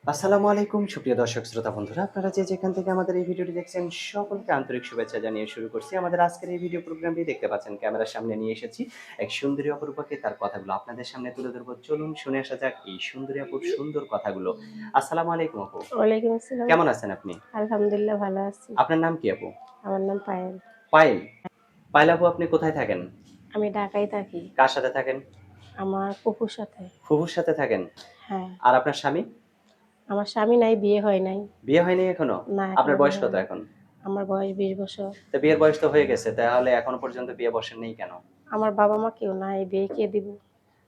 আসসালামু আলাইকুম সুপ্রিয় দর্শক শ্রোতা বন্ধুরা, আপনারা যে যেখান থেকে আমাদের এই ভিডিওটি দেখছেন সকলকে আন্তরিক শুভেচ্ছা জানিয়ে শুরু করছি। আমাদের আজকের এই ভিডিও প্রোগ্রামটি দেখতে পাচ্ছেন ক্যামেরার সামনে নিয়ে এসেছি এক সুন্দরী অপরূপাকে, তার কথাগুলো আপনাদের সামনে তুলে ধরবো। চলুন শুনে আসা যাক এই সুন্দরী আপুর সুন্দর কথাগুলো। আসসালামু আলাইকুম আপু। ওয়ালাইকুম আসসালাম। কেমন আছেন আপনি? আলহামদুলিল্লাহ ভালো আছি। আপনার নাম কি আপু? আমার নাম পায়েল। পায়েল। পায়েল আপু, আপনি কোথায় থাকেন? আমি ঢাকায় থাকি। কার সাথে থাকেন? আমার ফুপুর সাথে। ফুফুর সাথে থাকেন। হ্যাঁ। আর আপনার স্বামী? আমার স্বামী নাই, বিয়ে হয় নাই। বিয়ে হয়নি এখনো? না, আপনার এখনো বয়স বিয়ে কত হয় নাই। এখন? আমার বয়স ২০ বছর। তো বিয়ের বয়স তো হয়ে গেছে, তাহলে এখনো পর্যন্ত বিয়ে বসেন নাই কেন? আমার বাবা-মা কেউ নাই, বিয়ে কে দিব?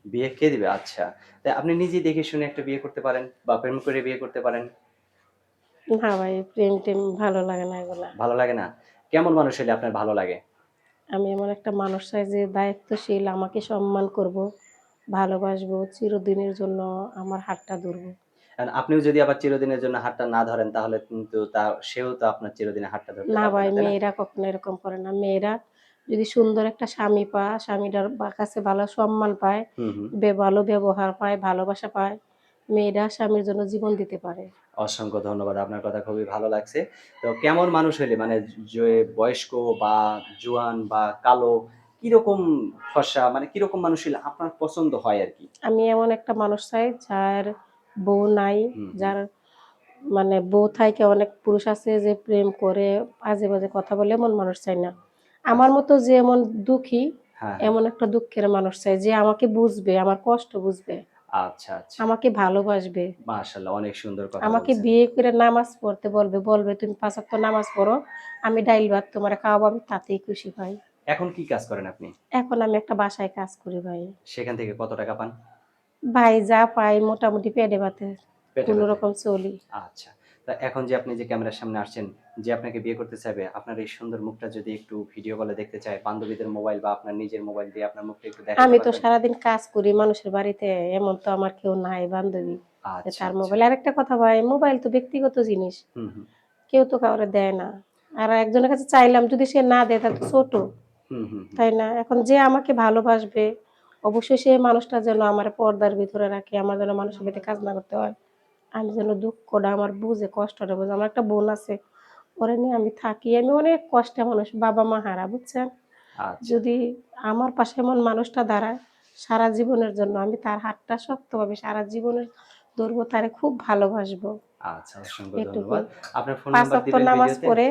বিয়ে কে দিবে? আচ্ছা। তা আপনি নিজেই দেখে শুনে একটা বিয়ে করতে পারেন বা প্রেম করে বিয়ে করতে পারেন। না ভাই, প্রেম-টেম ভালো লাগে না এগুলা। ভালো লাগে না? কেমন মানুষ হইলে আপনার ভালো লাগে? আমি এমন একটা মানুষ চাই যে দায়িত্বশীল, আমাকে সম্মান করব, ভালোবাসবো, চিরদিনের জন্য আমার হাতটা ধরবো। কারণ আপনিও যদি আবার চিরদিনের জন্য হাতটা না ধরেন, তাহলে কিন্তু সেও তো আপনার চিরদিনের হাতটা ধরতে না পারবে ভাই, না, তাই না? মেয়েরা কখনো এরকম করে না। মেয়েরা যদি সুন্দর একটা স্বামী পায়, স্বামীটার কাছে ভালো সম্মান পায়, হুম, হুম। ভালো ব্যবহার পায়, ভালোবাসা পায়, মেয়েরা স্বামীর জন্য জীবন দিতে পারে। অসংখ্য ধন্যবাদ। আপনার কথা খুবই ভালো লাগছে। তো কেমন মানুষ হইলে, মানে যে বয়স্ক বা জোয়ান বা কালো, কিরকম ফর্সা, মানে কিরকম মানুষ হইলে আপনার পছন্দ হয় আরকি? আমি এমন একটা মানুষ চাই যার বউ নাই, হুম, হুম। যার মানে বউ থাইকা অনেক পুরুষ আছে যে প্রেম করে আজে বাজে কথা বলে, এমন মানুষ চাই না। আমার আচ্ছা। মতো যে এমন দুঃখী, হ্যাঁ, হ্যাঁ। এমন একটা দুঃখের মানুষ চাই যে আমাকে বুঝবে, আমার কষ্ট বুঝবে, আচ্ছা, আচ্ছা। আমাকে ভালোবাসবে। মাশাআল্লাহ, অনেক সুন্দর কথা আমাকে বলছেন। বিয়ে করে নামাজ পড়তে বলবে, বলবে তুমি ৫ ওয়াক্ত নামাজ পড়ো, আমি ডাইল ভাত তোমারে খাওয়াবো, আমি তাতেই খুশি ভাই। এখন কি কাজ করেন আপনি? এখন আমি একটা বাসায় কাজ করি ভাই। সেখান থেকে কত টাকা পান? ভাই যা পাই মোটামুটি পেটে ভাতে পেটে ভাতে। কোনরকম চলি। আচ্ছা। তা এখন যে আপনি যে ক্যামেরার সামনে আসছেন, যে আপনাকে বিয়ে করতে চাইবে, আপনার এই সুন্দর মুখটা যদি একটু ভিডিও কলে দেখতে চায়, বান্ধবীদের মোবাইল বা আপনার নিজের মোবাইল দিয়ে আপনার মুখটা একটু দেখাইতে আমি তো পারবেন? সারাদিন কাজ করি মানুষের বাড়িতে, এমন তো আমার কেউ নাই বান্ধবী যে আচ্ছা, তার আচ্ছা। মোবাইল। আরেকটা কথা ভাই, মোবাইল তো ব্যক্তিগত জিনিস। হুম, হুম। কেউ তো কাউরে দেয় না। আর একজনের কাছে চাইলাম যদি সে না দেয় তাহলে তো ছোট। হুম, হুম, হুম। তাই না? এখন যে আমাকে ভালোবাসবে, অবশ্যই সেই মানুষটা যেন আমার পর্দার ভিতরে রাখে, আমার যেন মানুষের বাড়িতে কাজ না করতে হয়। আমি যেন দুঃখটা আমার বুঝে, কষ্টটা বুঝে। আমার একটা বোন আছে, ওরে নিয়ে আমি থাকি। আমি অনেক কষ্টে মানুষ, বাবা-মা হারা, বুঝছেন? আচ্ছা, যদি আমার পাশে এমন মানুষটা দাঁড়ায়, সারা জীবনের জন্য আমি তার হাতটা শক্তভাবে সারা জীবনের ধরবো, তারে খুব ভালোবাসবো। আচ্ছা। অসংখ্য ধন্যবাদ। এটুকুই। আপনার ফোন ৫ নাম্বার ওয়াক্ত দিবেন নামাজ ভিডিওতে? পড়ে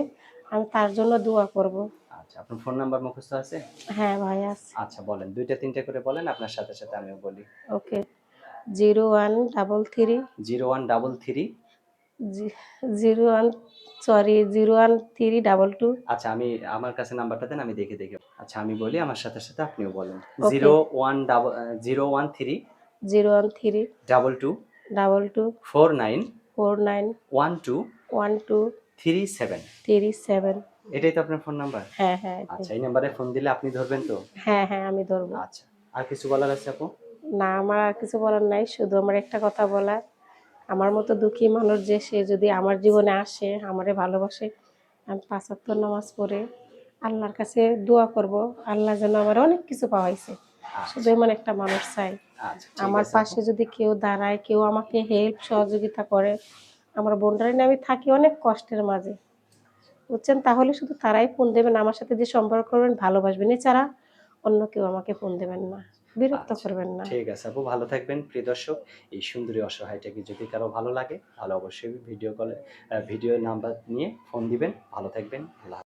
আমি তার জন্য দোয়া করব। আচ্ছা, আপনার ফোন নাম্বার মুখস্থ আছে? হ্যাঁ ভাই, আছে। আচ্ছা বলেন। ২ টা ৩ টা করে বলেন, আপনার সাথে, সাথে আমিও বলি। ওকে। 0133 0133। জি 01 সরি 01322। আচ্ছা, আমার কাছে নাম্বারটা দেন, আমি দেখে, দেখে আচ্ছা আমি বলি, আমার সাথে, সাথে আপনিও বলেন। ওকে। 013 013 22 22 49 49 12 12 37। 37। এটাই তো আপনার ফোন নাম্বার? হ্যাঁ, হ্যাঁ, এটাই। আচ্ছা, এই নাম্বারে ফোন দিলে আপনি ধরবেন তো? হ্যাঁ, হ্যাঁ, আমি ধরব। আচ্ছা। আর কিছু বলার আছে আপু? না, আমার আর কিছু বলার নাই। শুধু আমার একটা কথা বলার, আমার মতো দুঃখী মানুষ যে সে যদি আমার জীবনে আসে, আমারে ভালোবাসে, আমি ৫ ওয়াক্ত নামাজ পড়ে আল্লাহর কাছে দোয়া করব। আল্লাহ যেন আমার অনেক কিছু পাওয়াইছে। শুধু আচ্ছা, এমন একটা মানুষ চাই। আচ্ছা ঠিক আমার আছে আপু। পাশে যদি কেউ দাঁড়ায়, কেউ আমাকে হেল্প সহযোগিতা করে, আমার বোনটারে নিয়ে আমি থাকি অনেক কষ্টের মাঝে। বুঝছেন? তাহলে শুধু তারাই ফোন দেবেন, আমার সাথে যে সম্পর্ক করবেন, ভালোবাসবেন। এছাড়া অন্য কেউ আমাকে ফোন দেবেন না। বিরক্ত আচ্ছা, করবেন না। ঠিক আছে আপু, ভালো থাকবেন। প্রিয় দর্শক, এই সুন্দরী অসহায়টাকে যদি কারো ভালো লাগে, তাহলে অবশ্যই ভিডিও নাম্বার নিয়ে ফোন দিবেন। ভালো থাকবেন। আল্লাহ